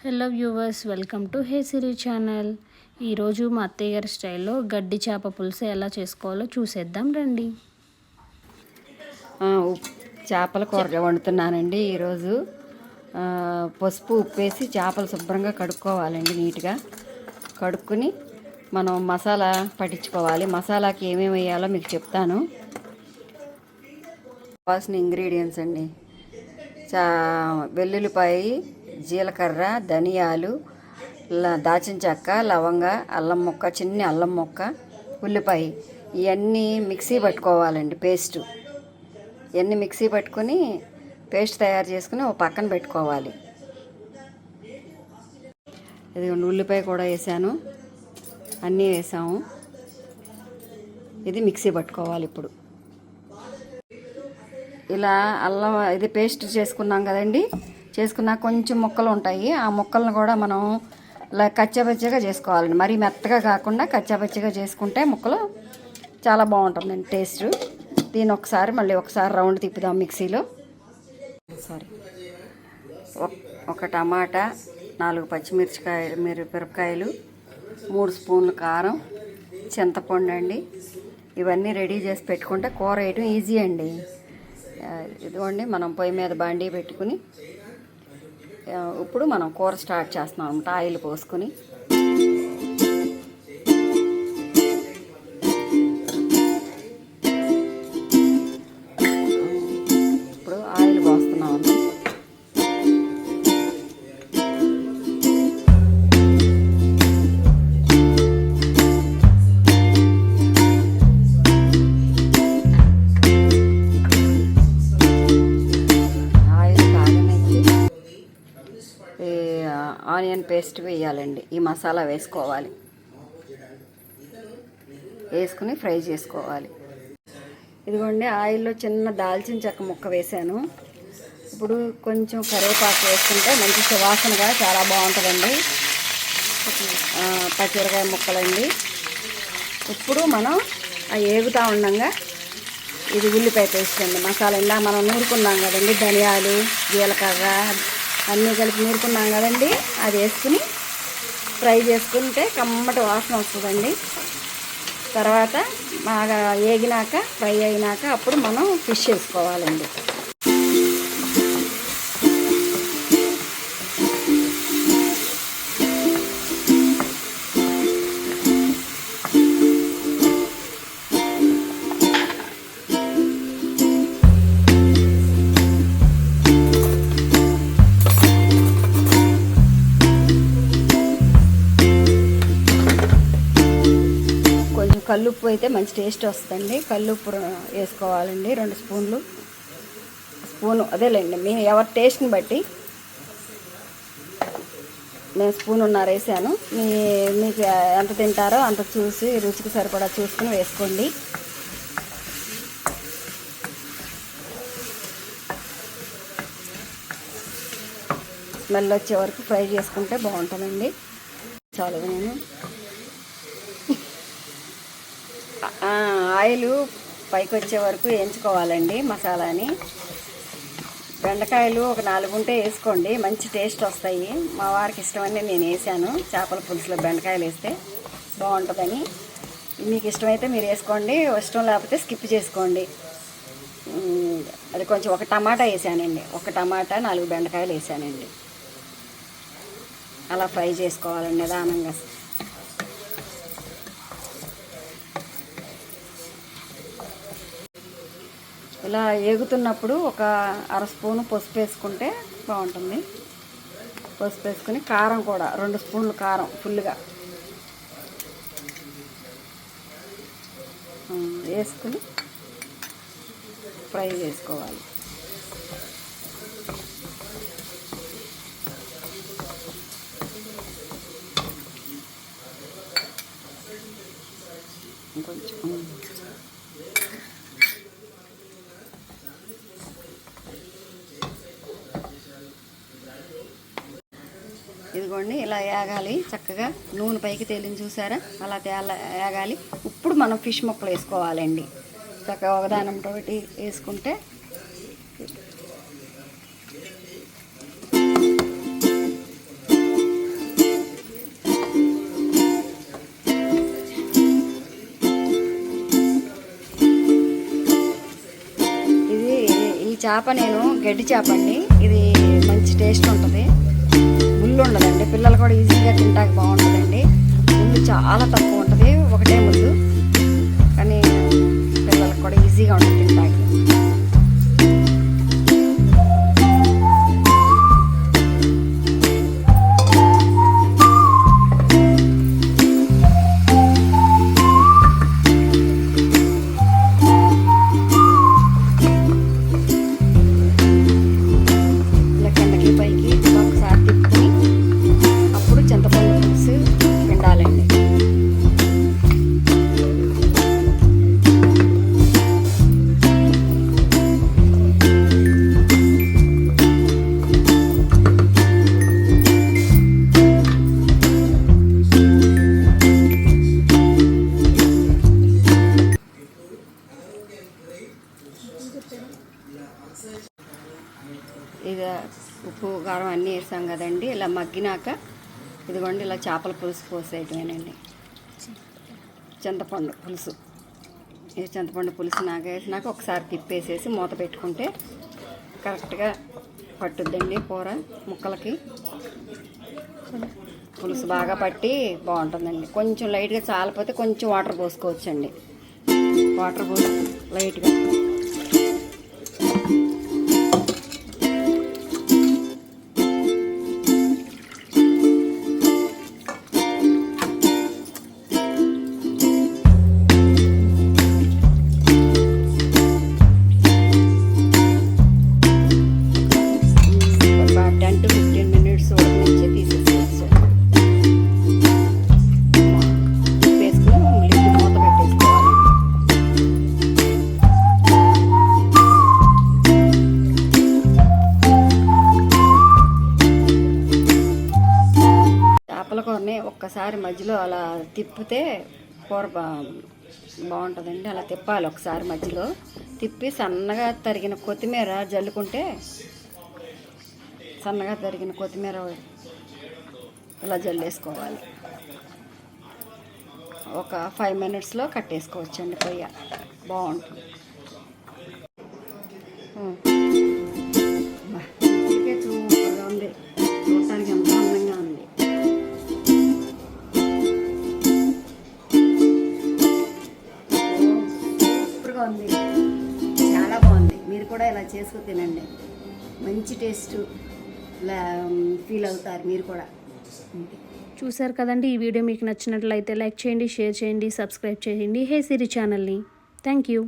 Hello viewers, welcome to hey Siri channel. ఈరోజు మా అత్తయ్య గారి స్టైల్లో గడ్డి చేప పులుసు ఎలా చేసుకోవాలో చూసేద్దాం రండి. చేపల కూర వండుతున్నానండి ఈరోజు. పసుపు ఉప్పు వేసి చేపలు శుభ్రంగా కడుక్కోవాలండి. నీట్గా కడుక్కుని మనం మసాలా పట్టించుకోవాలి. మసాలాకి ఏమేమి వేయాలో మీకు చెప్తాను. కావాల్సిన ఇంగ్రీడియంట్స్ అండి: వెల్లుల్లిపాయ, జీలకర్ర, ధనియాలు, దాచిన చెక్క, లవంగ, అల్లం ముక్క, చిన్న అల్లం ముక్క, ఉల్లిపాయ. ఇవన్నీ మిక్సీ పట్టుకోవాలండి. ఇవన్నీ మిక్సీ పట్టుకుని పేస్ట్ తయారు చేసుకుని ఒక పక్కన పెట్టుకోవాలి. ఇది ఉల్లిపాయ కూడా వేసాను, అన్నీ వేసాము. ఇది మిక్సీ పట్టుకోవాలి. ఇప్పుడు ఇలా అల్లం ఇది పేస్ట్ చేసుకున్నాం కదండి. చేసుకున్నా కొంచెం ముక్కలు ఉంటాయి. ఆ ముక్కలను కూడా మనం ఇలా కచ్చాపచ్చిగా చేసుకోవాలండి. మరీ మెత్తగా కాకుండా కచ్చాపచ్చిగా చేసుకుంటే ముక్కలు చాలా బాగుంటుందండి టేస్ట్. దీన్ని మళ్ళీ ఒకసారి రౌండ్ తిప్పుదాం మిక్సీలో. ఒక టమాటా, 4 మిరపకాయలు, 3 స్పూన్లు కారం, చింతపండు అండి. ఇవన్నీ రెడీ చేసి పెట్టుకుంటే కూర వేయడం ఈజీ అండి. ఇదిగోండి, మనం పొయ్యి మీద బాండీ పెట్టుకుని ఇప్పుడు మనం కూర స్టార్ట్ చేస్తున్నాం అనమాట. ఆయిల్ పోసుకుని ఇప్పుడు ఆయిల్ పోస్తున్నాం. ఆనియన్ పేస్ట్ వేయాలండి. ఈ మసాలా వేసుకోవాలి. వేసుకుని ఫ్రై చేసుకోవాలి. ఇదిగోండి, ఆయిల్లో చిన్న దాల్చిన చెక్క ముక్క వేసాను. ఇప్పుడు కొంచెం కరివేపాకు వేసుకుంటే మంచి సువాసనగా చాలా బాగుంటుందండి. పచ్చిమిరకాయ ముక్కలండి. ఇప్పుడు మనం ఏగుతూ ఉండగా ఇది ఉల్లిపాయ పేస్ట్ అండి. మసాలా ఇలా మనం నూరుకున్నాం కదండి, ధనియాలు, జీలకర్ర అన్నీ కలిపి నూరుకున్నాం కదండి. అది వేసుకుని ఫ్రై చేసుకుంటే కమ్మటి వాసన వస్తుందండి. తర్వాత బాగా వేగినాక, ఫ్రై అయినాక అప్పుడు మనం ఫిష్ వేసుకోవాలండి. కల్లుప్పు అయితే మంచి టేస్ట్ వస్తుందండి. కల్లుప్పు వేసుకోవాలండి. 2 స్పూన్లు. అదేలేండి, మీ ఎవరి టేస్ట్ని బట్టి. నేను స్పూనున్నర వేసాను. మీకు ఎంత తింటారో అంత చూసి రుచికి సరిపడా చూసుకుని వేసుకోండి. స్మెల్ వచ్చే వరకు ఫ్రై చేసుకుంటే బాగుంటుందండి. చాలు, నేను ఆయిల్ పైకి వచ్చే వరకు వేయించుకోవాలండి మసాలాని. బెండకాయలు ఒక 4 ఉంటే వేసుకోండి, మంచి టేస్ట్ వస్తాయి. మా వారికి ఇష్టమని నేను వేసాను. చేపల పులుసులో బెండకాయలు వేస్తే బాగుంటుందని. మీకు ఇష్టమైతే మీరు వేసుకోండి, ఇష్టం లేకపోతే స్కిప్ చేసుకోండి. అది కొంచెం ఒక టమాటా వేసానండి. ఒక టమాటా, 4 బెండకాయలు వేసానండి. అలా ఫ్రై చేసుకోవాలండి నిదానంగా. ఇలా ఏగుతున్నప్పుడు ఒక 1/2 స్పూను పసుపు వేసుకుంటే బాగుంటుంది. పసుపు వేసుకుని కారం కూడా 2 స్పూన్లు కారం ఫుల్గా వేసుకుని ఫ్రై చేసుకోవాలి. ఇంకొంచెం ఇదిగోండి, ఇలా వేగాలి. చక్కగా నూనె పైకి తేలింది చూసారా, అలా వేగాలి. ఇప్పుడు మనం ఫిష్ ముక్కలు వేసుకోవాలండి. చక్కగా ఒకదానంతో వేసుకుంటే చేప నేను గడ్డి చేప అండి. ఇది మంచి టేస్ట్ ఉంటుంది, ముళ్ళు ఉండదండి. పిల్లలు కూడా ఈజీగా తింటాక బాగుంటుందండి. ముళ్ళు చాలా తక్కువ ఉంటుంది, ఒకటే ముళ్ళు, కానీ పిల్లలకు కూడా ఈజీగా ఉంటుంది తింటాకి. ఇది ఉప్పు కారం అన్నీ వేసాం కదండి. ఇలా మగ్గినాక ఇదిగోండి ఇలా చేపల పులుసు పోసేయటమేనండి. చింతపండు పులుసు, ఈ చింతపండు పులుసు వేసినాక ఒకసారి తిప్పేసేసి మూత పెట్టుకుంటే కరెక్ట్గా పట్టుద్దండి కూర ముక్కలకి. పులుసు బాగా పట్టి బాగుంటుందండి. కొంచెం లైట్గా చాలిపోతే కొంచెం వాటర్ పోసుకోవచ్చండి. వాటర్ పోసి లైట్గా కూరని ఒక్కసారి మధ్యలో అలా తిప్పితే కూర బాగుంటుందండి. అలా తిప్పాలి ఒకసారి మధ్యలో తిప్పి సన్నగా తరిగిన కొత్తిమీర జల్లుకుంటే, సన్నగా తరిగిన కొత్తిమీర ఇలా జల్లేసుకోవాలి. ఒక 5 మినిట్స్లో కట్టేసుకోవచ్చండి పొయ్య. బాగుంటుంది. సూపర్గా ఉంది, చూడటానికి ఎంతో అందంగా ఉంది. ఉంది, చాలా బాగుంది. మీరు కూడా ఇలా చేసుకుని తినండి, మంచి టేస్ట్ ఫీల్ అవుతారు మీరు కూడా. చూసారు కదండి, ఈ వీడియో మీకు నచ్చినట్లయితే లైక్ చేయండి, షేర్ చేయండి, సబ్స్క్రైబ్ చేయండి హే సిరి ఛానల్ని. Thank you.